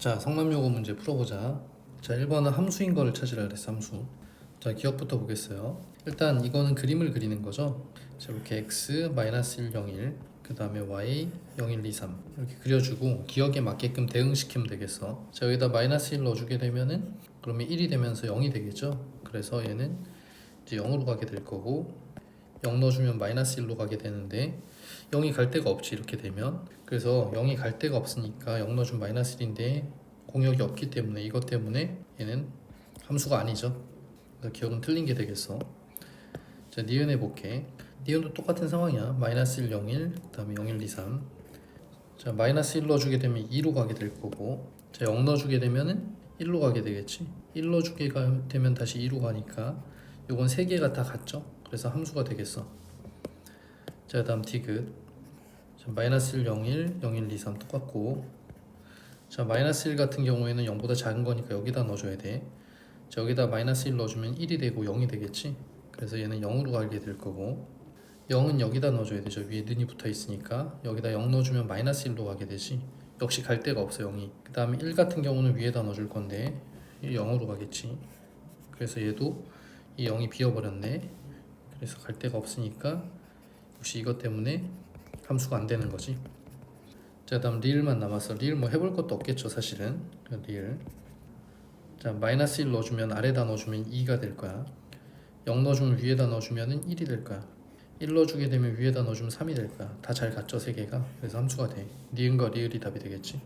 자, 성남여고 문제 풀어보자. 자, 1번은 함수인 거를 찾으라 그랬어, 함수. 자, 기억부터 보겠어요. 일단 이거는 그림을 그리는 거죠. 자, 이렇게 x, -1, 0, 1, 그 다음에 y, 0, 1, 2, 3 이렇게 그려주고 기억에 맞게끔 대응시키면 되겠어. 자, 여기다 -1 넣어주게 되면은 그러면 1이 되면서 0이 되겠죠. 그래서 얘는 이제 0으로 가게 될 거고 0 넣어주면 -1로 가게 되는데 0이 갈 데가 없지 이렇게 되면. 그래서 0이 갈 데가 없으니까 0 넣어주면 -1인데 공역이 없기 때문에 이것 때문에 얘는 함수가 아니죠. 그래서 기억은 틀린 게 되겠어. 자, 니은 해볼게. 니은도 똑같은 상황이야. -1, 0, 1, 그 다음에 0, 1, 2, 3. 자, -1 넣어주게 되면 2로 가게 될 거고, 자, 0 넣어주게 되면은 1로 가게 되겠지. 1 넣어주게 되면 다시 2로 가니까 요건 3개가 다 같죠. 그래서 함수가 되겠어. 자, 다음 디귿. 자, -1, 0, 1, 0, 1, 2, 3 똑같고, 자, -1 같은 경우에는 0보다 작은 거니까 여기다 넣어줘야 돼. 자, 여기다 -1 넣어주면 1이 되고 0이 되겠지. 그래서 얘는 0으로 가게 될 거고, 0은 여기다 넣어줘야 되죠. 위에 는이 붙어 있으니까 여기다 0 넣어주면 -1로 가게 되지. 역시 갈 데가 없어 0이. 그 다음에 1 같은 경우는 위에다 넣어줄 건데 0으로 가겠지. 그래서 얘도 이 0이 비어버렸네. 그래서 갈 데가 없으니까 역시 이것 때문에 함수가 안 되는 거지. 자, 다음 리을만 남았어. 리을 뭐 해볼 것도 없겠죠 사실은. 리을. 자, -1 넣어주면 아래다 넣어주면 2가 될 거야. 0 넣어주면 위에다 넣어주면 1이 될 거야. 1 넣어주게 되면 위에다 넣어주면 3이 될 거야. 다 잘 같죠, 세 개가. 그래서 함수가 돼. 니은과 리을이 답이 되겠지.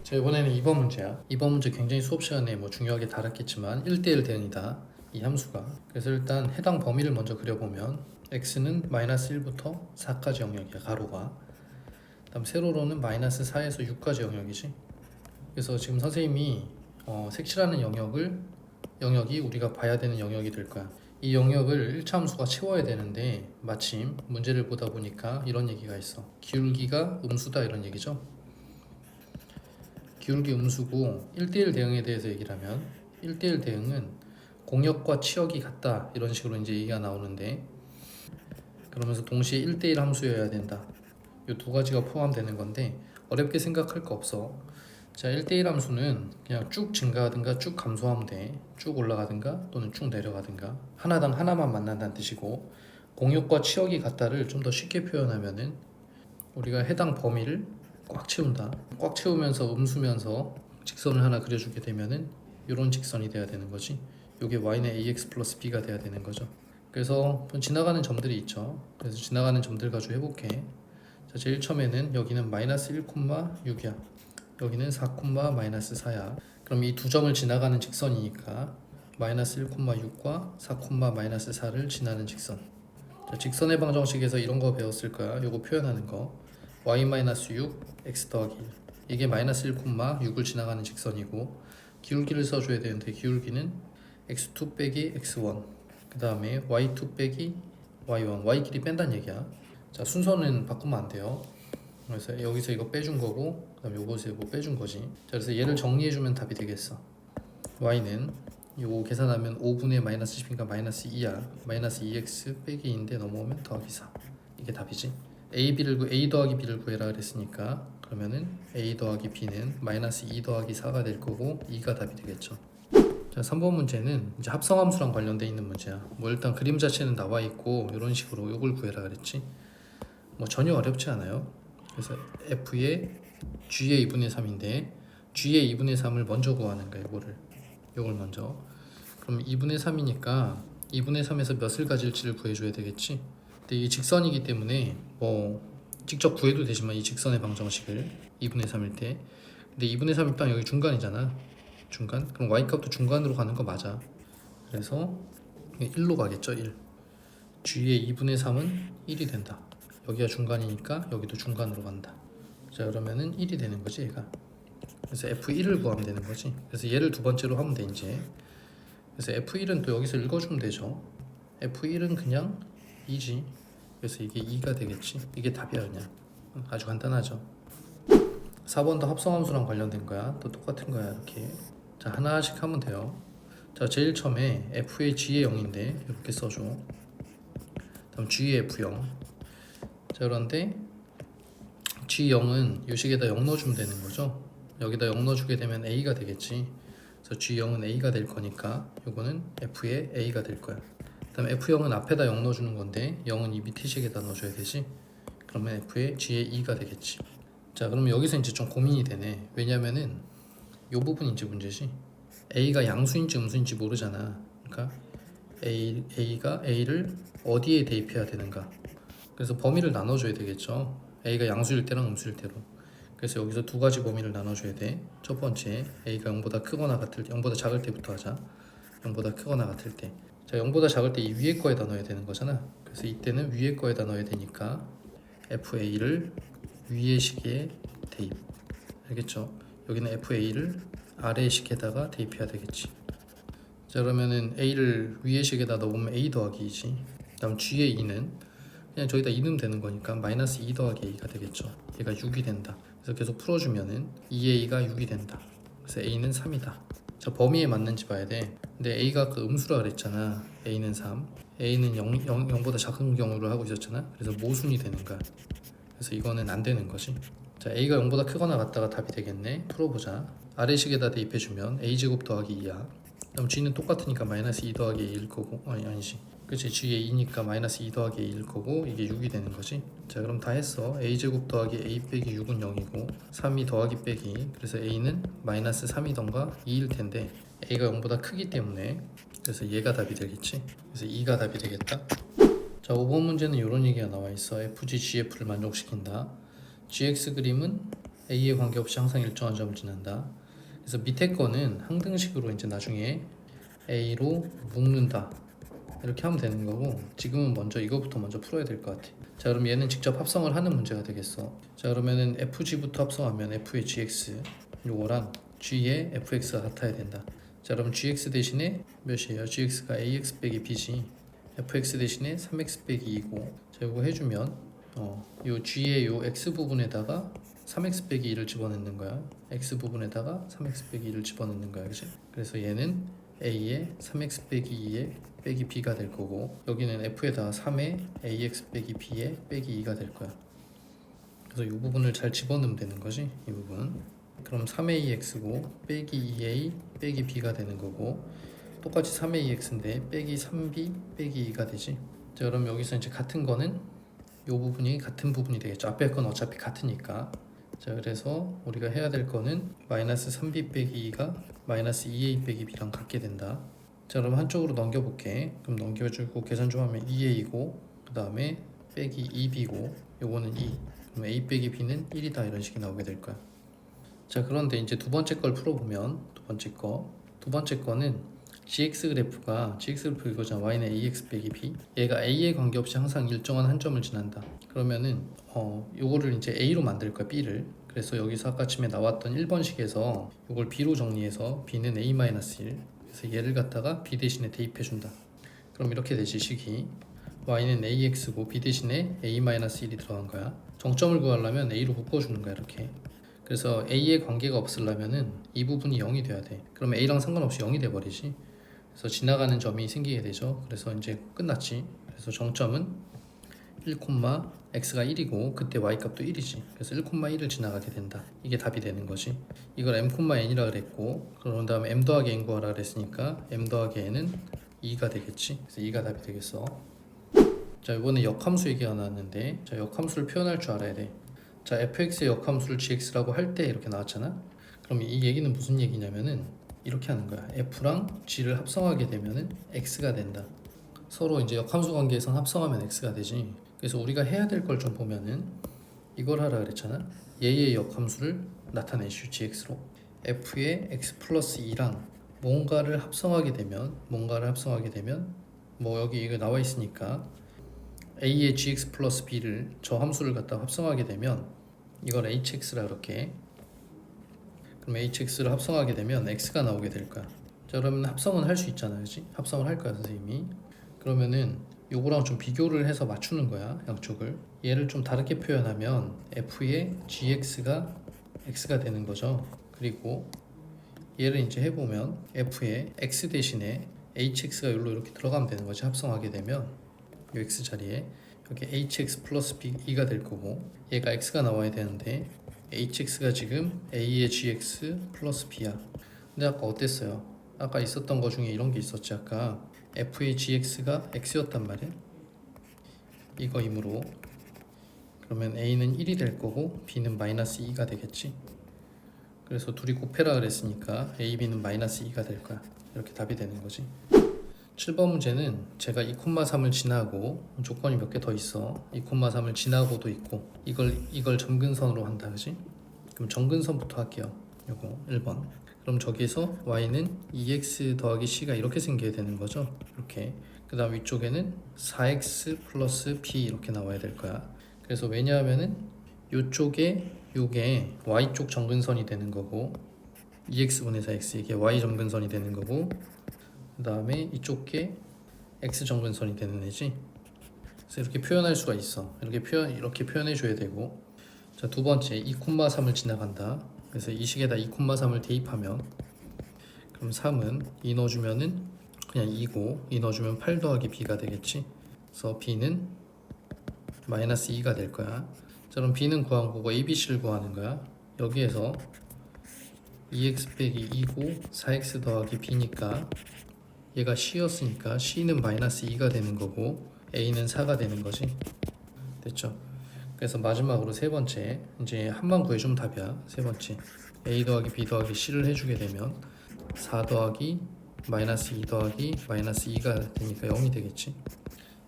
자, 이번에는 2번 문제야. 2번 문제 굉장히 수업 시간에 뭐 중요하게 다뤘겠지만 1대1 대응이다. 이 함수가. 그래서 일단 해당 범위를 먼저 그려보면 x는 -1부터 4까지 영역이야, 가로가. 다음 세로로는 -4에서 6까지 영역이지. 그래서 지금 선생님이 색칠하는 영역이 우리가 봐야 되는 영역이 될 거야. 이 영역을 1차 함수가 채워야 되는데 마침 문제를 보다 보니까 이런 얘기가 있어. 기울기가 음수다 이런 얘기죠. 기울기 음수고 1대1 대응에 대해서 얘기를 하면 1대1 대응은 공역과 치역이 같다 이런 식으로 이제 얘기가 나오는데, 그러면서 동시에 1대1 함수여야 된다. 이 두 가지가 포함되는 건데 어렵게 생각할 거 없어. 자, 1대1 함수는 그냥 쭉 증가하든가 쭉 감소하면 돼. 쭉 올라가든가 또는 쭉 내려가든가 하나당 하나만 만난다는 뜻이고, 공역과 치역이 같다를 좀 더 쉽게 표현하면은 우리가 해당 범위를 꽉 채운다. 꽉 채우면서 음수면서 직선을 하나 그려주게 되면은 이런 직선이 돼야 되는 거지. 이게 y는 ax 플러스 b가 돼야 되는 거죠. 그래서 지나가는 점들이 있죠. 그래서 지나가는 점들 가지고 해볼게. 자, 제일 처음에는 여기는 -1,6이야. 여기는 4,-4야. 그럼 이 두 점을 지나가는 직선이니까 -1,6과 4,-4를 지나는 직선. 자, 직선의 방정식에서 이런 거 배웠을 거야. 요거 표현하는 거. y-6 x 더하기 1. 이게 -1,6을 지나가는 직선이고, 기울기를 써줘야 되는데 기울기는 x2 빼기 x1, 그 다음에 y2 빼기 y1. y 길이 뺀다는 얘기야. 자, 순서는 바꾸면 안 돼요. 그래서 여기서 이거 빼준 거고, 그 다음에 요것에 이거 빼준 거지. 자, 그래서 얘를 정리해주면 답이 되겠어. y는 요거 계산하면 5분의 -10이니까 -2야. -2x 빼기 2인데 넘어오면 더하기 4. 이게 답이지. a 더하기 b를 구해라 그랬으니까 그러면은 a 더하기 b는 -2 더하기 4가 될 거고 2가 답이 되겠죠. 자, 3번 문제는 이제 합성함수랑 관련돼 있는 문제야. 뭐 일단 그림 자체는 나와 있고 이런 식으로 요걸 구해라 그랬지. 뭐 전혀 어렵지 않아요. 그래서 f의 g의 2분의 3인데 g의 2분의 3을 먼저 구하는 거야. 요걸 먼저. 그럼 2분의 3이니까 2분의 3에서 몇을 가질지를 구해줘야 되겠지. 근데 이 직선이기 때문에 뭐 직접 구해도 되지만 이 직선의 방정식을 2분의 3일 때, 근데 2분의 3이 딱 여기 중간이잖아. 중간. 그럼 y값도 중간으로 가는 거 맞아. 그래서 1로 가겠죠. 1. g의 2분의 3은 1이 된다. 여기가 중간이니까 여기도 중간으로 간다. 자, 그러면은 1이 되는 거지 얘가. 그래서 f1을 구하면 되는 거지. 그래서 얘를 두 번째로 하면 돼 이제. 그래서 f1은 또 여기서 읽어주면 되죠. f1은 그냥 2지. 그래서 이게 2가 되겠지. 이게 답이야 그냥. 아주 간단하죠. 4번도 합성함수랑 관련된 거야. 또 똑같은 거야 이렇게. 자, 하나씩 하면 돼요. 자, 제일 처음에 f의 g의 0인데 이렇게 써줘. 다음 g의 f0. 자, 그런데 g0은 요식에다 0 넣어주면 되는 거죠. 여기다 0 넣어주게 되면 A가 되겠지. 그래서 G0은 A가 될 거니까 요거는 F의 A가 될 거야. 그 다음에 F0은 앞에다 0 넣어주는 건데 0은 이 밑에 식에다 넣어줘야 되지. 그러면 F의 G의 2가 되겠지. 자, 그러면 여기서 이제 좀 고민이 되네. 왜냐면은 요 부분이 이제 문제지. A가 양수인지 음수인지 모르잖아. 그러니까 A가 A를 어디에 대입해야 되는가. 그래서 범위를 나눠줘야 되겠죠. A가 양수일 때랑 음수일 때로. 그래서 여기서 두 가지 범위를 나눠줘야 돼. 첫 번째, A가 0보다 크거나 같을 때, 0보다 작을 때부터 하자. 0보다 크거나 같을 때. 자, 0보다 작을 때 이 위에 거에다 넣어야 되는 거잖아. 그래서 이때는 위에 거에다 넣어야 되니까 FA를 위의 식에 대입. 알겠죠? 여기는 FA를 아래의 식에다가 대입해야 되겠지. 자, 그러면은 A를 위의 식에다 넣으면 A 더하기 2지. 다음 G의 2는 그냥 저기다 2 넣으면 되는 거니까 마이너스 2 더하기 A가 되겠죠. 얘가 6이 된다. 그래서 계속 풀어주면은 2A가 6이 된다. 그래서 A는 3이다. 자, 범위에 맞는지 봐야 돼. 근데 A가 그 음수라 그랬잖아. A는 3. A는 0보다 작은 경우를 하고 있었잖아. 그래서 모순이 되는 거야. 그래서 이거는 안 되는 거지. 자, A가 0보다 크거나 같다가 답이 되겠네. 풀어보자. 아래식에다 대입해주면 A제곱 더하기 2야. 그럼 G는 똑같으니까 마이너스 2 더하기 A일 거고, 아니지. 그치, G의 2니까 마이너스 2 더하기 A일 거고, 이게 6이 되는 거지. 자, 그럼 다 했어. A제곱 더하기 A 빼기 6은 0이고 3이 더하기 빼기, 그래서 A는 마이너스 3이던가 2일 텐데 A가 0보다 크기 때문에 그래서 얘가 답이 되겠지. 그래서 2가 답이 되겠다. 자, 5번 문제는 이런 얘기가 나와 있어. FG GF를 만족시킨다. GX 그림은 A에 관계없이 항상 일정한 점을 지난다. 그래서 밑에 거는 항등식으로 이제 나중에 A로 묶는다 이렇게 하면 되는 거고, 지금은 먼저 이거부터 먼저 풀어야 될 것 같아. 자, 그럼 얘는 직접 합성을 하는 문제가 되겠어. 자, 그러면은 FG부터 합성하면 F의 GX 요거랑 G의 FX가 같아야 된다. 자, 그럼 GX 대신에 몇이에요? GX가 AX 빼기 B지. FX 대신에 3X 빼기 2고, 자, 요거 해주면 요 G의 요 X 부분에다가 3X 빼기 2를 집어넣는 거야. X 부분에다가 3X 빼기 2를 집어넣는 거야, 그치? 그래서 얘는 A에 3X 빼기 2에 빼기 B가 될 거고, 여기는 F에다가 3에 AX 빼기 B에 빼기 2가 될 거야. 그래서 이 부분을 잘 집어넣으면 되는 거지, 이 부분. 그럼 3AX고 빼기 2A 빼기 B가 되는 거고, 똑같이 3AX인데 빼기 3B 빼기 2가 되지. 자, 그럼 여기서 이제 같은 거는 이 부분이 같은 부분이 되겠죠. 앞에 건 어차피 같으니까. 자, 그래서 우리가 해야 될 거는 마이너스 3B 빼기 2가 마이너스 2A 빼기 B랑 같게 된다. 자, 그럼 한쪽으로 넘겨볼게. 그럼 넘겨주고 계산 좀 하면 2A고 그 다음에 빼기 2B고 요거는 2. 그럼 A 빼기 B는 1이다 이런 식이 나오게 될 거야. 자, 그런데 이제 두 번째 걸 풀어보면 두 번째 거는 GX 그래프가 이거잖아. Y는 AX 빼기 B. 얘가 A에 관계없이 항상 일정한 한 점을 지난다. 그러면은 요거를 이제 A로 만들 거야, B를. 그래서 여기서 아까쯤에 나왔던 1번식에서 요걸 B로 정리해서 B는 A-1. 그래서 얘를 갖다가 B 대신에 대입해 준다. 그럼 이렇게 되지, 식이. Y는 AX고 B 대신에 A-1이 들어간 거야. 정점을 구하려면 A로 묶어주는 거야, 이렇게. 그래서 A에 관계가 없으려면은 이 부분이 0이 돼야 돼. 그러면 A랑 상관없이 0이 돼 버리지. 그래서 지나가는 점이 생기게 되죠. 그래서 이제 끝났지. 그래서 정점은 1, x가 1이고 그때 y 값도 1이지. 그래서 1,1을 지나가게 된다. 이게 답이 되는 거지. 이걸 m,n이라 그랬고, 그런 다음에 m 더하기 n 구하라 그랬으니까 m 더하기 n은 2가 되겠지. 그래서 2가 답이 되겠어. 자, 이번에 역함수 얘기가 나왔는데, 자, 역함수를 표현할 줄 알아야 돼. 자, fx의 역함수를 gx라고 할 때 이렇게 나왔잖아. 그럼 이 얘기는 무슨 얘기냐면은 이렇게 하는 거야. f랑 g를 합성하게 되면은 x가 된다. 서로 이제 역함수 관계에선 합성하면 x가 되지. 그래서 우리가 해야 될 걸 좀 보면은 이걸 하라 그랬잖아. 얘의 역함수를 나타내시오, gx로. f의 x 플러스 2랑 뭔가를 합성하게 되면 뭐 여기 이거 나와 있으니까 a의 gx 플러스 b를 저 함수를 갖다 합성하게 되면 이걸 hx라 그렇게. 그럼 hx를 합성하게 되면 x가 나오게 될 거야. 자, 그러면 합성은 할 수 있잖아, 그렇지? 합성을 할 거야, 선생님이. 그러면은 요거랑 좀 비교를 해서 맞추는 거야, 양쪽을. 얘를 좀 다르게 표현하면 f의 gx가 x가 되는 거죠. 그리고 얘를 이제 해보면 f의 x 대신에 hx가 여기로 이렇게 들어가면 되는 거지. 합성하게 되면 이 x 자리에 여기 hx 플러스 b 2가 될 거고, 얘가 x가 나와야 되는데 hx가 지금 a의 gx 플러스 b야. 근데 아까 어땠어요? 아까 있었던 거 중에 이런 게 있었지. 아까 f의 gx가 x였단 말이야. 이거이므로 그러면 a는 1이 될 거고 b는 마이너스 2가 되겠지. 그래서 둘이 곱해라 그랬으니까 a, b는 마이너스 2가 될 거야. 이렇게 답이 되는 거지. 7번 문제는 제가 2,3을 지나고 조건이 몇 개 더 있어. 2,3을 지나고도 있고 이걸 점근선으로 한다, 그지? 그럼 점근선부터 할게요. 요거 1번. 그럼 저기서 y는 2x 더하기 c가 이렇게 생겨야 되는 거죠. 이렇게. 그 다음 위쪽에는 4x 플러스 b 이렇게 나와야 될 거야. 그래서 왜냐하면은 요쪽에 요게 y쪽 점근선이 되는 거고 2x분의 4x 이게 y 점근선이 되는 거고 그 다음에 이쪽 게 x 점근선이 되는 애지. 그래서 이렇게 표현할 수가 있어. 이렇게 표현해 줘야 되고. 자, 두 번째 2,3을 지나간다. 그래서 이 식에다 2,3을 대입하면 그럼 3은 2 넣어주면은 그냥 2고 2 넣어주면 8 더하기 b가 되겠지. 그래서 b는 마이너스 2가 될 거야. 자, 그럼 b는 구한 거고 abc를 구하는 거야. 여기에서 2x 빼기 2고 4x 더하기 b니까 얘가 c였으니까 c는 마이너스 2가 되는 거고 a는 4가 되는 거지. 됐죠? 그래서 마지막으로 세 번째 이제 한만 구해주면 답이야. 세 번째 a 더하기 b 더하기 c를 해주게 되면 4 더하기 마이너스 2 더하기 마이너스 2가 되니까 0이 되겠지.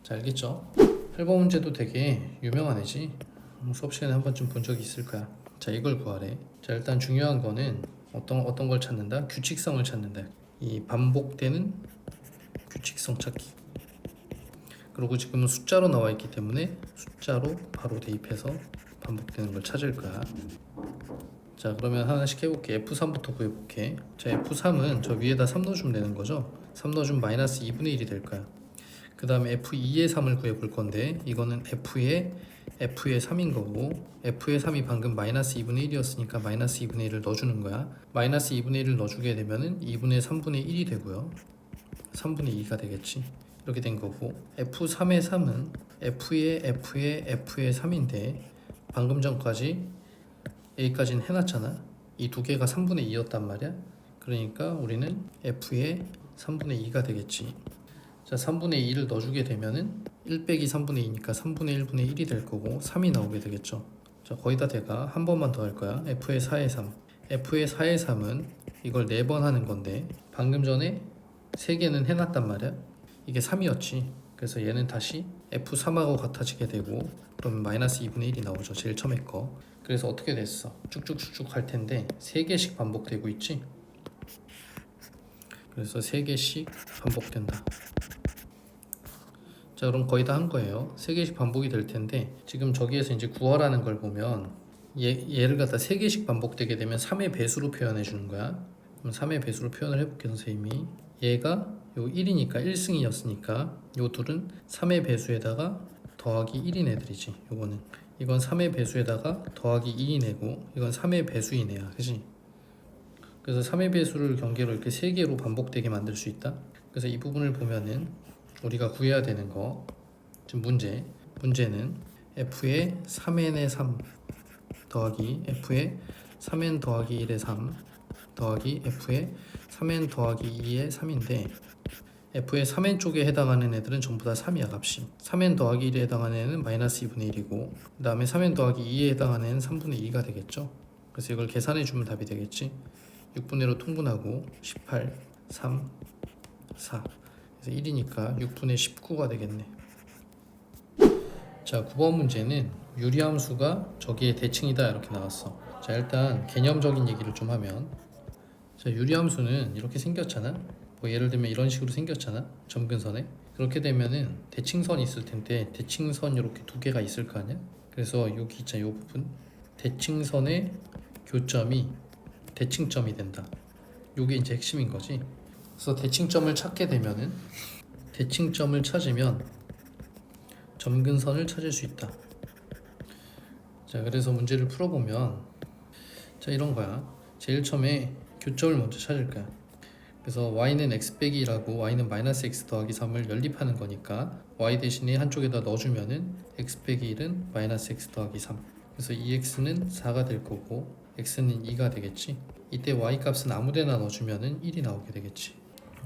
자, 알겠죠? 8번 문제도 되게 유명한 애지. 수업 시간에 한 번쯤 본 적이 있을 거야. 자, 이걸 구하래. 자, 일단 중요한 거는 어떤 걸 찾는다? 규칙성을 찾는다. 이 반복되는 규칙성 찾기. 그리고 지금은 숫자로 나와 있기 때문에 숫자로 바로 대입해서 반복되는 걸 찾을 거야. 자, 그러면 하나씩 해볼게. F3부터 구해볼게. 자, F3은 저 위에다 3 넣어주면 되는 거죠. 3 넣어주면 마이너스 2분의 1이 될 거야. 그 다음에 F2의 3을 구해볼 건데 이거는 F의 3인 거고 F의 3이 방금 마이너스 2분의 1이었으니까 마이너스 2분의 1을 넣어주는 거야. 마이너스 2분의 1을 넣어주게 되면은 2분의 3분의 1이 되고요. 3분의 2가 되겠지. 이렇게 된 거고 F3의 3은 F의 3인데 방금 전까지 A까지는 해놨잖아. 이 두 개가 3분의 2였단 말이야. 그러니까 우리는 F의 3분의 2가 되겠지. 자, 3분의 2를 넣어주게 되면은 1 빼기 3분의 2니까 3분의 1분의 1이 될 거고 3이 나오게 되겠죠. 자, 거의 다 돼가. 한 번만 더 할 거야. F의 4의 3. F의 4의 3은 이걸 4번 하는 건데 방금 전에 3개는 해놨단 말이야. 이게 3이었지. 그래서 얘는 다시 F3하고 같아지게 되고 그러면 마이너스 2분의 1이 나오죠. 제일 처음에 거. 그래서 어떻게 됐어? 쭉쭉쭉쭉 할 텐데 3개씩 반복되고 있지. 그래서 3개씩 반복된다. 자, 그럼 거의 다 한 거예요. 3개씩 반복이 될 텐데 지금 저기에서 이제 구하라는 걸 보면 얘를 갖다 3개씩 반복되게 되면 3의 배수로 표현해 주는 거야. 그럼 3의 배수로 표현을 해볼게 선생님이. 얘가 요 1이니까 1승이었으니까 요 둘은 3의 배수에다가 더하기 1인 애들이지. 이건 3의 배수에다가 더하기 2인 애고 이건 3의 배수인 애야. 그치? 그래서 3의 배수를 경계로 이렇게 3개로 반복되게 만들 수 있다. 그래서 이 부분을 보면은 우리가 구해야 되는 거 지금 문제는 f의 3n의 3 더하기 f의 3n 더하기 1의 3 더하기 f의 3n 더하기 2의 3인데 f의 3n 쪽에 해당하는 애들은 전부 다 3이야 값이. 3n 더하기 1에 해당하는 애는 마이너스 2분의 1이고 그 다음에 3n 더하기 2에 해당하는 애는 3분의 2가 되겠죠. 그래서 이걸 계산해 주면 답이 되겠지. 6분의 1로 통분하고 18, 3, 4 그래서 1이니까 6분의 19가 되겠네. 자, 9번 문제는 유리함수가 저기에 대칭이다 이렇게 나왔어. 자, 일단 개념적인 얘기를 좀 하면 자, 유리함수는 이렇게 생겼잖아. 뭐 예를 들면 이런 식으로 생겼잖아. 점근선에. 그렇게 되면은 대칭선이 있을 텐데 대칭선 이렇게 두 개가 있을 거 아니야. 그래서 여기 있잖아. 이 부분 대칭선의 교점이 대칭점이 된다. 요게 이제 핵심인 거지. 그래서 대칭점을 찾게 되면은 대칭점을 찾으면 점근선을 찾을 수 있다. 자, 그래서 문제를 풀어보면 자, 이런 거야. 제일 처음에 교점을 먼저 찾을 거야. 그래서 y는 x 빼기 1하고 y는 마이너스 x 더하기 3을 연립하는 거니까 y 대신에 한쪽에다 넣어주면은 x 빼기 1은 마이너스 x 더하기 3 그래서 이 x는 4가 될 거고 x는 2가 되겠지. 이때 y 값은 아무데나 넣어주면은 1이 나오게 되겠지.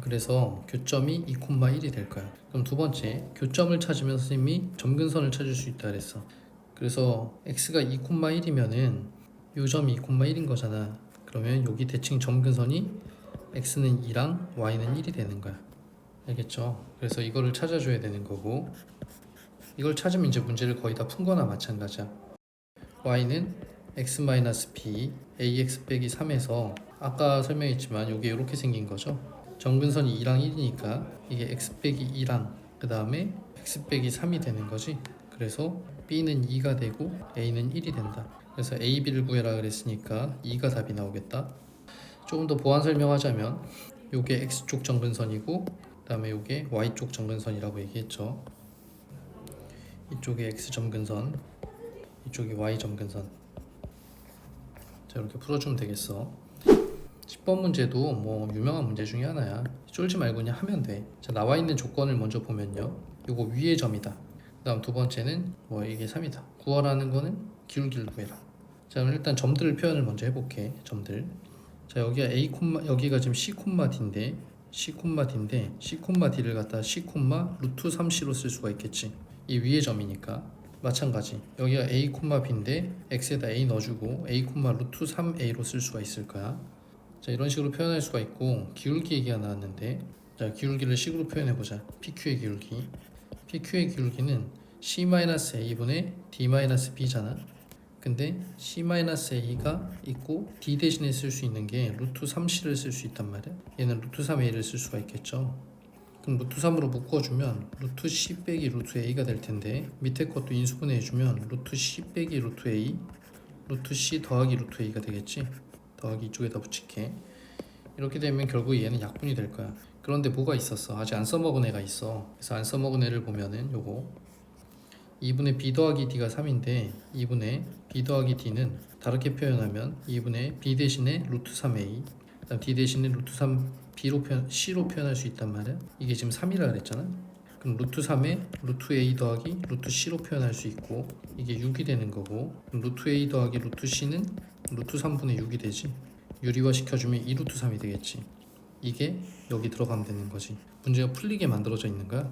그래서 교점이 2,1이 될 거야. 그럼 두 번째, 교점을 찾으면 선생님이 점근선을 찾을 수 있다 그랬어. 그래서 x가 2,1이면은 요 점이 2,1인 거잖아. 그러면 여기 대칭 점근선이 x는 2랑 y는 1이 되는 거야. 알겠죠? 그래서 이거를 찾아줘야 되는 거고, 이걸 찾으면 이제 문제를 거의 다 푼 거나 마찬가지야. y는 x-b ax 빼기 3에서 아까 설명했지만 이게 이렇게 생긴 거죠. 점근선이 2랑 1이니까 이게 x 빼기 2랑 그 다음에 x 빼기 3이 되는 거지. 그래서 b는 2가 되고 a는 1이 된다. 그래서 a, b를 구해라 그랬으니까 2가 답이 나오겠다. 조금 더 보완 설명하자면 요게 x쪽 점근선이고 그 다음에 요게 y쪽 점근선이라고 얘기했죠. 이쪽이 x 점근선, 이쪽이 y 점근선. 자, 이렇게 풀어주면 되겠어. 10번 문제도 뭐 유명한 문제 중에 하나야. 쫄지 말고 그냥 하면 돼. 자, 나와 있는 조건을 먼저 보면요, 요거 위의 점이다. 그 다음 두 번째는 뭐 이게 3이다. 구하라는 거는 기울기를 구해라. 자, 그럼 일단 점들을 표현을 먼저 해볼게. 점들. 자, 여기가 a, 여기가 지금 c, d인데 c, d를 갖다 c, 루트 3c로 쓸 수가 있겠지. 이 위의 점이니까. 마찬가지 여기가 a, b인데 x에다 a 넣어주고 a, 루트 3a로 쓸 수가 있을 거야. 자, 이런 식으로 표현할 수가 있고, 기울기 얘기가 나왔는데, 자, 기울기를 식으로 표현해보자. PQ의 기울기. PQ의 기울기는 C-A분의 D-B잖아. 근데 C-A가 있고 D 대신에 쓸 수 있는 게 루트 3C를 쓸 수 있단 말이야. 얘는 루트 3A를 쓸 수가 있겠죠. 그럼 루트 3으로 묶어주면 루트 C 빼기 루트 A가 될 텐데, 밑에 것도 인수분해 해주면 루트 C 빼기 루트 A, 루트 C 더하기 루트 A가 되겠지. 더하기 이쪽에다 붙일게. 이렇게 되면 결국 얘는 약분이 될 거야. 그런데 뭐가 있었어? 아직 안 써먹은 애가 있어. 그래서 안 써먹은 애를 보면은 요거 2분의 b 더하기 d가 3인데 2분의 b 더하기 d는 다르게 표현하면 2분의 b 대신에 루트 3a, 그다음 d 대신에 루트 3b로 c로 표현할 수 있단 말이야. 이게 지금 3이라 그랬잖아. 그럼 루트 3에 루트 a 더하기 루트 c로 표현할 수 있고, 이게 6이 되는 거고, 그럼 루트 a 더하기 루트 c는 루트 3분의 6이 되지. 유리화 시켜주면 2루트 3이 되겠지. 이게 여기 들어가면 되는 거지. 문제가 풀리게 만들어져 있는 거야.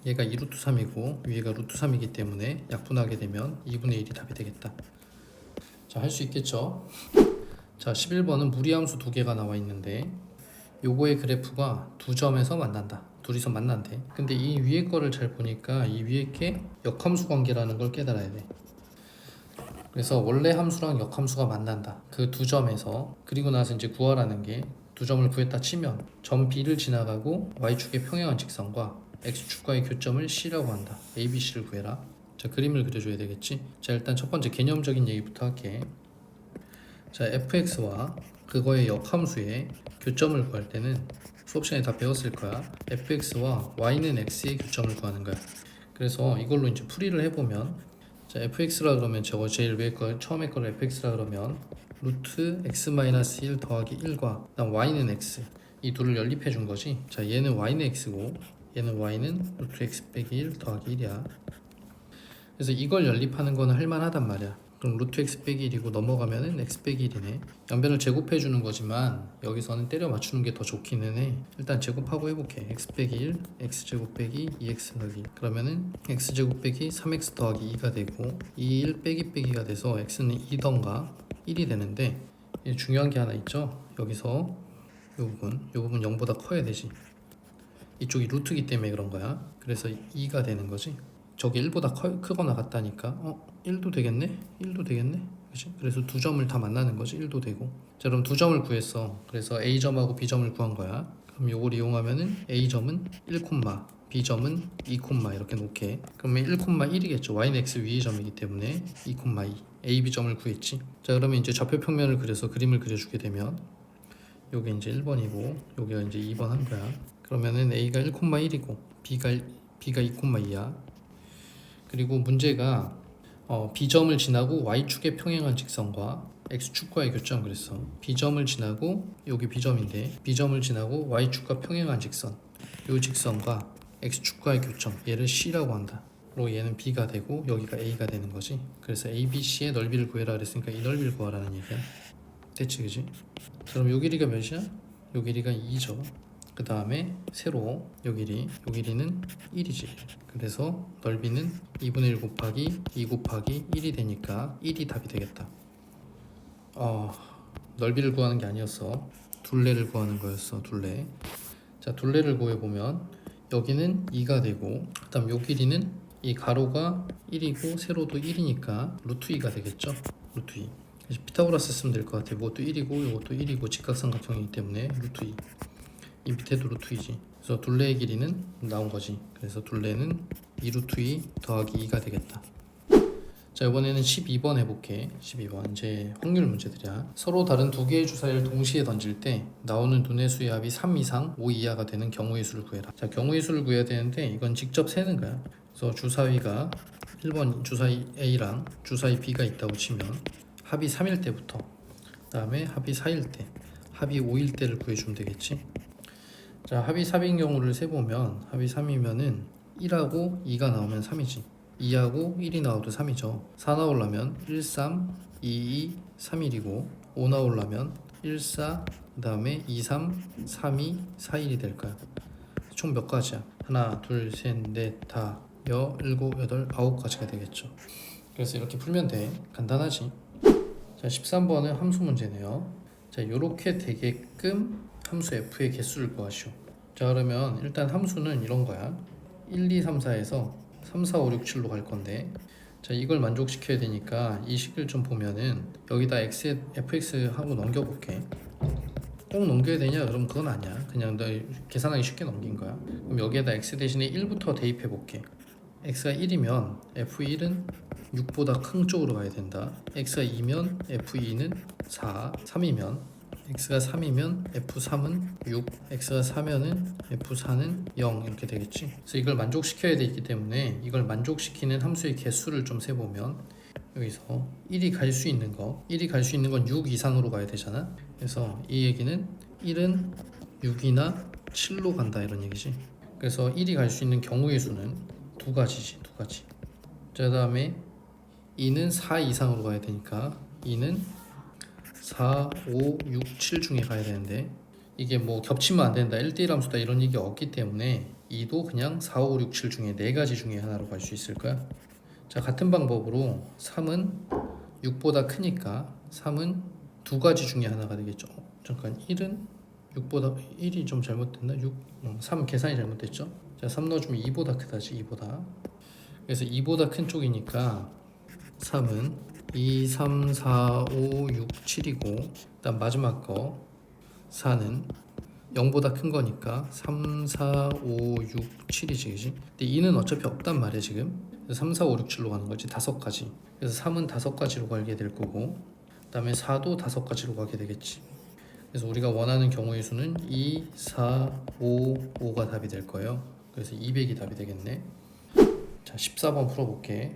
얘가 2루트 3이고 위에가 루트 3이기 때문에 약분하게 되면 2분의 1이 답이 되겠다. 자, 할 수 있겠죠? 자, 11번은 무리함수 두 개가 나와 있는데 요거의 그래프가 두 점에서 만난다. 둘이서 만난대. 근데 이 위에 거를 잘 보니까 이 위에 게 역함수 관계라는 걸 깨달아야 돼. 그래서 원래 함수랑 역함수가 만난다. 그 두 점에서. 그리고 나서 이제 구하라는 게, 두 점을 구했다 치면 점 B를 지나가고 Y축의 평행한 직선과 X축과의 교점을 C라고 한다. A, B, C를 구해라. 자, 그림을 그려줘야 되겠지. 자, 일단 첫 번째 개념적인 얘기부터 할게. 자, fx와 그거의 역함수의 교점을 구할 때는 수업 시간에 다 배웠을 거야. fx와 y는 x의 교점을 구하는 거야. 그래서 이걸로 이제 풀이를 해보면, 자, fx라 그러면 저거 제일 위에 거, 처음에 거를 fx라 그러면 루트 x-1 더하기 1과 그다음 y는 x, 이 둘을 연립해 준 거지. 자, 얘는 y는 x고 얘는 y는 루트 x 빼기 1 더하기 1이야. 그래서 이걸 연립하는 거는 할만하단 말이야. 그럼 루트 x 빼기 1이고 넘어가면은 x 빼기 1이네. 양변을 제곱해 주는 거지만 여기서는 때려 맞추는 게 더 좋기는 해. 일단 제곱하고 해볼게. x 빼기 1, x제곱 빼기 2x 더하기, 그러면은 x제곱 빼기 3x 더하기 2가 되고, 이 1 빼기 빼기가 돼서 x는 2던가 1이 되는데, 중요한 게 하나 있죠. 여기서 이 부분 0보다 커야 되지. 이쪽이 루트기 때문에 그런 거야. 그래서 2가 되는 거지. 저게 1보다 크거나 같다니까 1도 되겠네? 1도 되겠네? 그치? 그래서 두 점을 다 만나는 거지. 1도 되고. 자, 그럼 두 점을 구했어. 그래서 A점하고 B점을 구한 거야. 그럼 요걸 이용하면은 A점은 1, B점은 2, 이렇게 놓게. 그러면 1,1이겠죠. Y는 X 위의 점이기 때문에 2, A, B점을 구했지. 자, 그러면 이제 좌표평면을 그려서 그림을 그려주게 되면 요게 이제 1번이고 요게 이제 2번 한 거야. 그러면은 A가 1,1이고 B가 2,2야. 그리고 문제가 B점을 지나고 Y축의 평행한 직선과 X축과의 교점 그랬어. B점을 지나고, 여기 B점인데 B점을 지나고 Y축과 평행한 직선, 이 직선과 X축과의 교점, 얘를 C라고 한다. 얘는 b가 되고 여기가 a가 되는 거지. 그래서 ABC의 넓이를 구해라 그랬으니까 이 넓이를 구하라는 얘기야. 됐지, 그지? 그럼 요 길이가 몇이야? 요 길이가 2죠. 그 다음에 세로 요 길이는 1이지. 그래서 넓이는 2분의 1 곱하기 2 곱하기 1이 되니까 1이 답이 되겠다. 넓이를 구하는 게 아니었어. 둘레를 구하는 거였어. 둘레. 자, 둘레를 구해보면 여기는 2가 되고, 그 다음 요 길이는 이 가로가 1이고 세로도 1이니까 루트 2가 되겠죠. 루트 2. 피타고라스 쓰면 될 것 같아. 이것도 1이고 이것도 1이고 직각삼각형이기 때문에 루트 2. 이 밑에도 루트 2지. 그래서 둘레의 길이는 나온 거지. 그래서 둘레는 2 루트 2 더하기 2가 되겠다. 자, 이번에는 12번 해볼게. 12번 이제 확률 문제들이야. 서로 다른 두 개의 주사위를 동시에 던질 때 나오는 두뇌 수의 합이 3 이상 5 이하가 되는 경우의 수를 구해라. 자, 경우의 수를 구해야 되는데 이건 직접 세는 거야. 그래서 주사위가 1번 주사위 A랑 주사위 B가 있다고 치면 합이 3일 때부터, 그 다음에 합이 4일 때, 합이 5일 때를 구해주면 되겠지. 자, 합이 3인 경우를 세보면 합이 3이면은 1하고 2가 나오면 3이지. 2하고 1이 나와도 3이죠. 4 나오려면 1, 3, 2, 2, 3, 1이고 5 나오려면 1, 4, 그 다음에 2, 3, 3, 2, 4, 1이 될까요? 총 몇 가지야? 하나, 둘, 셋, 넷, 다, 여, 일곱, 여덟, 9가지가 되겠죠. 그래서 이렇게 풀면 돼. 간단하지? 자, 13번은 함수 문제네요. 자, 요렇게 되게끔 함수 f의 개수를 구하시오. 자, 그러면 일단 함수는 이런 거야. 1, 2, 3, 4에서 3, 4, 5, 6, 7로 갈 건데, 자, 이걸 만족시켜야 되니까 이 식을 좀 보면은 여기다 fx 하고 넘겨볼게. 꼭 넘겨야 되냐? 그럼 그건 아니야. 그냥 너 계산하기 쉽게 넘긴 거야. 그럼 여기에다 x 대신에 1부터 대입해 볼게. x가 1이면 f1은 6보다 큰 쪽으로 가야 된다. x가 2면 f2는 4, 3이면 x가 3이면 f3은 6, x가 4면은 f4는 0 이렇게 되겠지. 그래서 이걸 만족시켜야 되기 때문에 이걸 만족시키는 함수의 개수를 좀 세보면 여기서 1이 갈 수 있는 건 6 이상으로 가야 되잖아. 그래서 이 얘기는 1은 6이나 7로 간다 이런 얘기지. 그래서 1이 갈 수 있는 경우의 수는 두 가지지. 자, 다음에 2는 4 이상으로 가야 되니까 2는 4, 5, 6, 7 중에 가야 되는데 이게 뭐 겹치면 안 된다, 1대1 함수다 이런 얘기 없기 때문에 2도 그냥 4, 5, 6, 7 중에 4가지 중에 하나로 갈 수 있을 거야. 자, 같은 방법으로 3은 6보다 크니까 3은 두 가지 중에 하나가 되겠죠. 잠깐, 1은 6보다 1이 좀 잘못됐나? 3 계산이 잘못됐죠. 자, 3 넣어주면 2보다 크다지. 2보다. 그래서 2보다 큰 쪽이니까 3은 2, 3, 4, 5, 6, 7이고 일단 마지막 거 4는 0보다 큰 거니까 3, 4, 5, 6, 7이지, 그지? 근데 2는 어차피 없단 말이야 지금. 그래서 3, 4, 5, 6, 7로 가는 거지. 5가지. 그래서 3은 5가지로 가게 될 거고, 그 다음에 4도 5가지로 가게 되겠지. 그래서 우리가 원하는 경우의 수는 2, 4, 5, 5가 답이 될 거예요. 그래서 200이 답이 되겠네. 자, 14번 풀어볼게.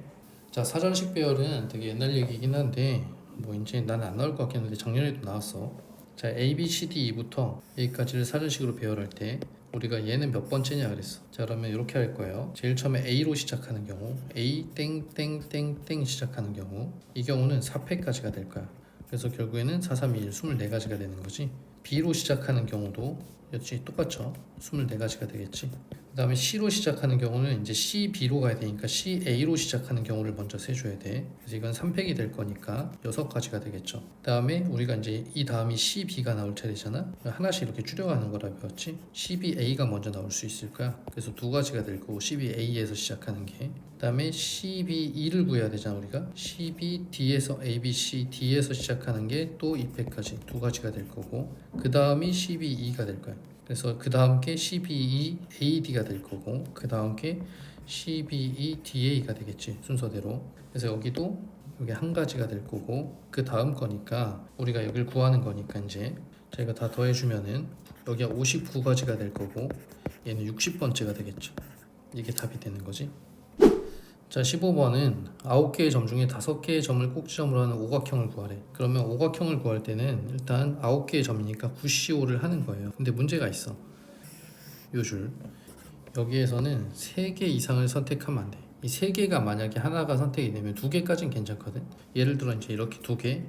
자, 사전식 배열은 되게 옛날 얘기긴 한데 뭐 이제 나는 안 나올 것 같긴 한데 작년에도 나왔어. 자, A, B, C, D, E부터 A까지를 사전식으로 배열할 때 우리가 얘는 몇 번째냐 그랬어. 자, 그러면 이렇게 할 거예요. 제일 처음에 A로 시작하는 경우, A 땡땡땡땡 시작하는 경우, 이 경우는 4패까지가 될 거야. 그래서 결국에는 4, 3, 2, 1 24가지가 되는 거지. B로 시작하는 경우도 역시 똑같죠. 24가지가 되겠지. 그 다음에 C로 시작하는 경우는 이제 CB로 가야 되니까 CA로 시작하는 경우를 먼저 세줘야 돼. 그래서 이건 3팩이 될 거니까 6가지가 되겠죠. 그 다음에 우리가 이제 이 다음이 CB가 나올 차례잖아. 하나씩 이렇게 줄여가는 거라 배웠지. CBA가 먼저 나올 수 있을 거야. 그래서 2가지가 될 거고 CBA에서 시작하는 게. 그 다음에 CBE를 구해야 되잖아 우리가. CBD에서 ABC, D에서 시작하는 게 또 2팩까지 2가지가 될 거고, 그 다음이 CBE가 될 거야. 그래서 그 다음 게 CBE-AD가 될 거고, 그 다음 게 CBE-DA가 되겠지 순서대로. 그래서 여기도 여기 한 가지가 될 거고, 그 다음 거니까 우리가 여기를 구하는 거니까 이제 저희가 다 더해주면은 여기가 59가지가 될 거고 얘는 60번째가 되겠죠. 이게 답이 되는 거지. 자, 15번은 9개의 점 중에 5개의 점을 꼭지점으로 하는 오각형을 구하래. 그러면 오각형을 구할 때는 일단 9개의 점이니까 9CO를 하는 거예요. 근데 문제가 있어. 요 줄 여기에서는 3개 이상을 선택하면 안 돼. 이 세 개가 만약에 하나가 선택이 되면 두 개까지는 괜찮거든. 예를 들어 이제 이렇게 두 개,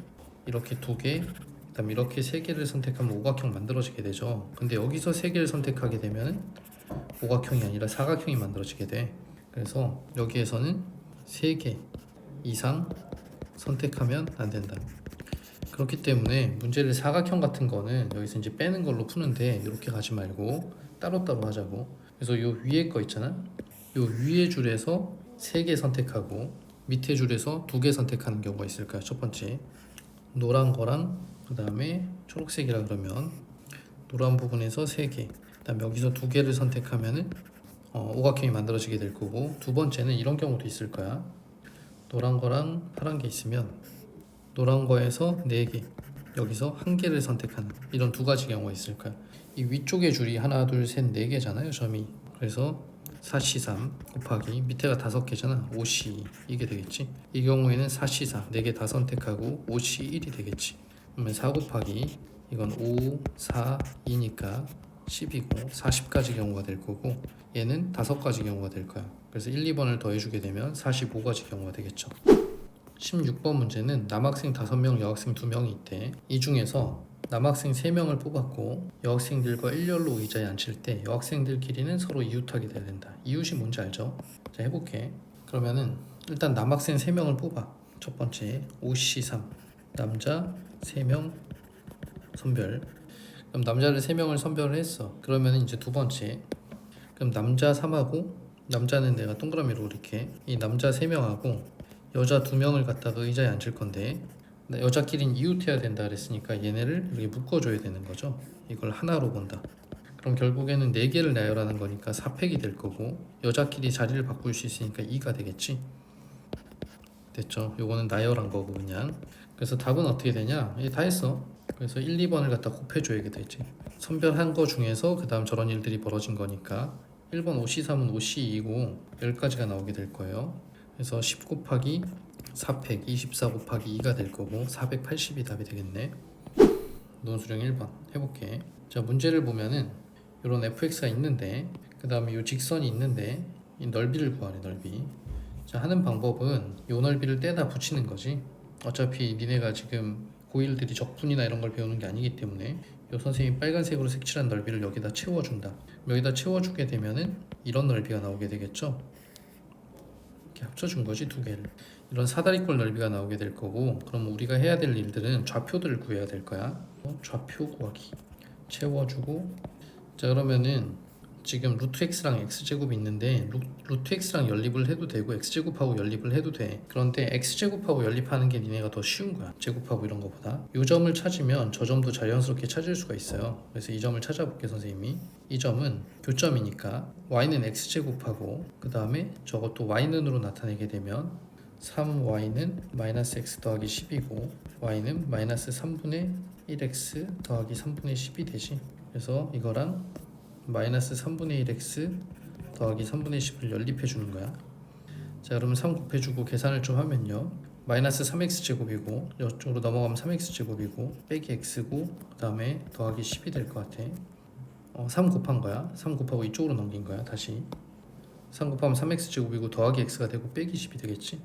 이렇게 두 개, 그다음 이렇게 세 개를 선택하면 오각형 만들어지게 되죠. 근데 여기서 세 개를 선택하게 되면 오각형이 아니라 사각형이 만들어지게 돼. 그래서 여기에서는 세 개 이상 선택하면 안 된다. 그렇기 때문에 문제를 사각형 같은 거는 여기서 이제 빼는 걸로 푸는데 이렇게 가지 말고 따로따로 하자고. 그래서 요 위에 거 있잖아. 요 위에 줄에서 3개 선택하고 밑에 줄에서 2개 선택하는 경우가 있을까요? 첫 번째 노란 거랑 그 다음에 초록색이라 그러면 노란 부분에서 3개, 그 다음 여기서 2개를 선택하면은 오각형이 만들어지게 될 거고, 두 번째는 이런 경우도 있을 거야. 노란 거랑 파란 게 있으면 노란 거에서 4개, 여기서 1개를 선택하는 이런 두 가지 경우가 있을 거야. 이 위쪽의 줄이 하나, 둘, 셋, 4개잖아요, 점이. 그래서 4C3 곱하기 밑에가 5개잖아. 5C 이게 되겠지. 이 경우에는 4C4 4개 다 선택하고 5C1이 되겠지. 그러면 4 곱하기 이건 5, 4, 2니까 10이고 40가지 경우가 될 거고, 얘는 5가지 경우가 될 거야. 그래서 1, 2번을 더해주게 되면 45가지 경우가 되겠죠. 16번 문제는 남학생 5명, 여학생 2명이 있대. 이 중에서 남학생 3명을 뽑았고 여학생들과 일렬로 의자에 앉힐 때 여학생들끼리는 서로 이웃하게 돼야 된다. 이웃이 뭔지 알죠? 자, 해볼게. 그러면은 일단 남학생 3명을 뽑아. 첫 번째 5C3 남자 3명 선별. 그럼 남자를 3명을 선별을 했어. 그러면 이제 두 번째, 그럼 남자 3하고, 남자는 내가 동그라미로 이렇게 이 남자 3명하고 여자 2명을 갖다가 의자에 앉힐 건데, 여자끼리는 이웃해야 된다 그랬으니까 얘네를 이렇게 묶어줘야 되는 거죠. 이걸 하나로 본다. 그럼 결국에는 4개를 나열하는 거니까 4팩이 될 거고, 여자끼리 자리를 바꿀 수 있으니까 2가 되겠지. 됐죠? 요거는 나열한 거고 그냥. 그래서 답은 어떻게 되냐? 이게 다 했어. 그래서 1, 2번을 갖다 곱해줘야 되지. 선별한 거 중에서 그 다음 저런 일들이 벌어진 거니까 1번 5C3은 5C2고 10가지가 나오게 될 거예요. 그래서 10 곱하기 4팩 24 곱하기 2가 될 거고 480이 답이 되겠네. 논수령 1번 해볼게. 자, 문제를 보면은 이런 fx가 있는데 그 다음에 이 직선이 있는데 이 넓이를 구하래. 넓이. 자, 하는 방법은 요 넓이를 떼다 붙이는 거지. 어차피 니네가 지금 고1들이 적분이나 이런 걸 배우는 게 아니기 때문에 요 선생님이 빨간색으로 색칠한 넓이를 여기다 채워준다. 여기다 채워주게 되면은 이런 넓이가 나오게 되겠죠. 이렇게 합쳐준 거지, 두 개를. 이런 사다리꼴 넓이가 나오게 될 거고, 그럼 우리가 해야 될 일들은 좌표들을 구해야 될 거야. 좌표 구하기 채워주고. 자, 그러면은 지금 루트 x랑 x제곱이 있는데 루트 x랑 연립을 해도 되고 x제곱하고 연립을 해도 돼. 그런데 x제곱하고 연립하는 게 니네가 더 쉬운 거야, 제곱하고 이런 거보다. 이 점을 찾으면 저 점도 자연스럽게 찾을 수가 있어요. 그래서 이 점을 찾아볼게, 선생님이. 이 점은 교점이니까 y는 x제곱하고 그 다음에 저것도 y는으로 나타내게 되면 3y는 마이너스 x 더하기 10이고 y는 마이너스 3분의 1x 더하기 3분의 10이 되지. 그래서 이거랑 마이너스 3분의 1x 더하기 3분의 10을 연립해 주는 거야. 자, 그러면 3 곱해주고 계산을 좀 하면요, 마이너스 3x 제곱이고 이쪽으로 넘어가면 3x 제곱이고 빼기 x고 그 다음에 더하기 10이 될 것 같아. 3 곱한 거야. 3 곱하고 이쪽으로 넘긴 거야. 다시 3 곱하면 3x 제곱이고 더하기 x가 되고 빼기 10이 되겠지.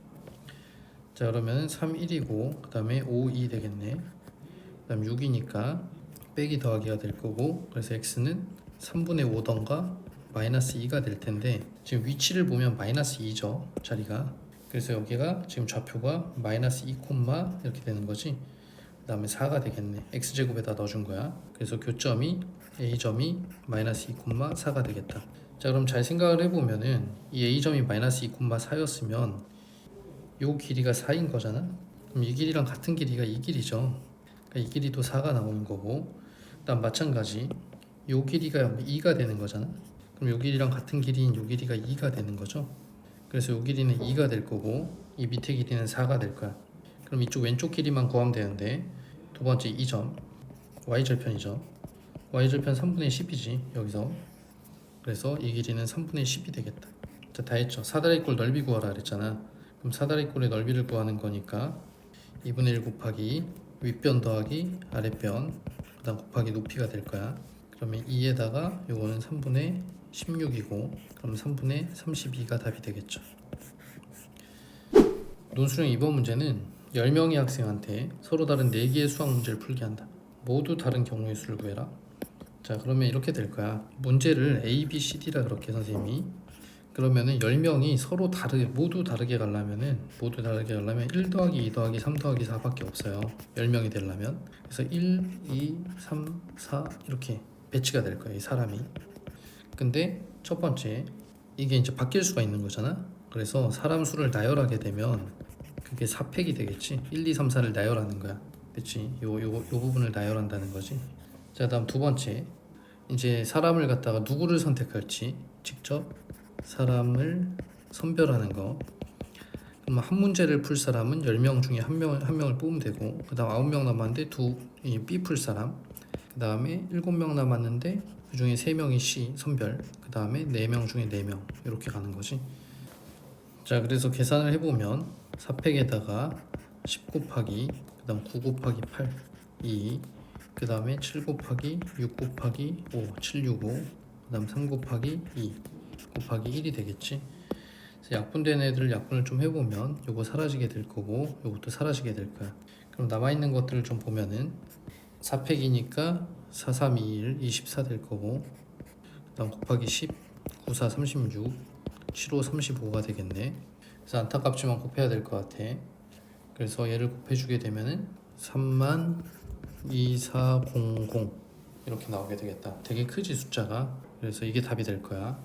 자, 그러면 3, 1이고 그 다음에 5, 2 되겠네. 그 다음 6이니까 빼기 더하기가 될 거고, 그래서 x는 3분의 5던가 마이너스 2가 될 텐데 지금 위치를 보면 마이너스 2죠, 자리가. 그래서 여기가 지금 좌표가 마이너스 2, 이렇게 되는 거지. 그 다음에 4가 되겠네. x제곱에다 넣어준 거야. 그래서 교점이 a점이 마이너스 2, 4가 되겠다. 자, 그럼 잘 생각을 해보면은 이 a점이 마이너스 2, 4였으면 요 길이가 4인 거잖아. 그럼 이 길이랑 같은 길이가 이 길이죠. 그러니까 이 길이도 4가 나오는 거고, 그 다음 마찬가지 요 길이가 2가 되는 거잖아. 그럼 요 길이랑 같은 길이인 요 길이가 2가 되는 거죠. 그래서 요 길이는 2가 될 거고 이 밑에 길이는 4가 될 거야. 그럼 이쪽 왼쪽 길이만 구하면 되는데, 두 번째 이 점 y절편이죠. y절편 3분의 10이지 여기서. 그래서 이 길이는 3분의 10이 되겠다. 자, 다 했죠. 사다리꼴 넓이 구하라 그랬잖아. 그럼 사다리꼴의 넓이를 구하는 거니까 2분의 1 곱하기 윗변 더하기 아랫변 그 다음 곱하기 높이가 될 거야. 그러면 2에다가 요거는 3분의 16이고 그럼 3분의 32가 답이 되겠죠. 논술형 2번 문제는 10명의 학생한테 서로 다른 4개의 수학 문제를 풀게 한다. 모두 다른 경우의 수를 구해라. 자, 그러면 이렇게 될 거야. 문제를 A, B, C, D라 그렇게 선생님이. 그러면은 10명이 서로 모두 다르게 가려면 1 더하기 2 더하기 3 더하기 4밖에 없어요. 10명이 되려면. 그래서 1, 2, 3, 4 이렇게 배치가 될 거예요, 이 사람이. 근데 첫 번째, 이게 이제 바뀔 수가 있는 거잖아. 그래서 사람 수를 나열하게 되면 그게 4팩이 되겠지. 1, 2, 3, 4를 나열하는 거야. 그치? 요 부분을 나열한다는 거지. 자, 다음 두 번째, 이제 사람을 갖다가 누구를 선택할지 직접 사람을 선별하는 거. 그럼 한 문제를 풀 사람은 10명 중에 한 명을 뽑으면 되고, 그 다음 9명 남았는데 B 풀 사람, 그 다음에 7명 남았는데 그 중에 3명이 C 선별, 그 다음에 4명 중에 4명 이렇게 가는 거지. 자, 그래서 계산을 해보면 4팩에다가 10 곱하기 그 다음 9 곱하기 8 2, 그 다음에 7 곱하기 6 곱하기 5 7, 6, 5, 그 다음 3 곱하기 2 곱하기 1이 되겠지. 그래서 약분된 애들 약분을 좀 해보면 요거 사라지게 될 거고 요것도 사라지게 될 거야. 그럼 남아있는 것들을 좀 보면은 4팩이니까 4, 3, 2, 1 24 될 거고, 그 다음 곱하기 10 9, 4, 36 7, 5, 35가 되겠네. 그래서 안타깝지만 곱해야 될 것 같아. 그래서 얘를 곱해주게 되면은 3만 2400 이렇게 나오게 되겠다. 되게 크지 숫자가. 그래서 이게 답이 될 거야.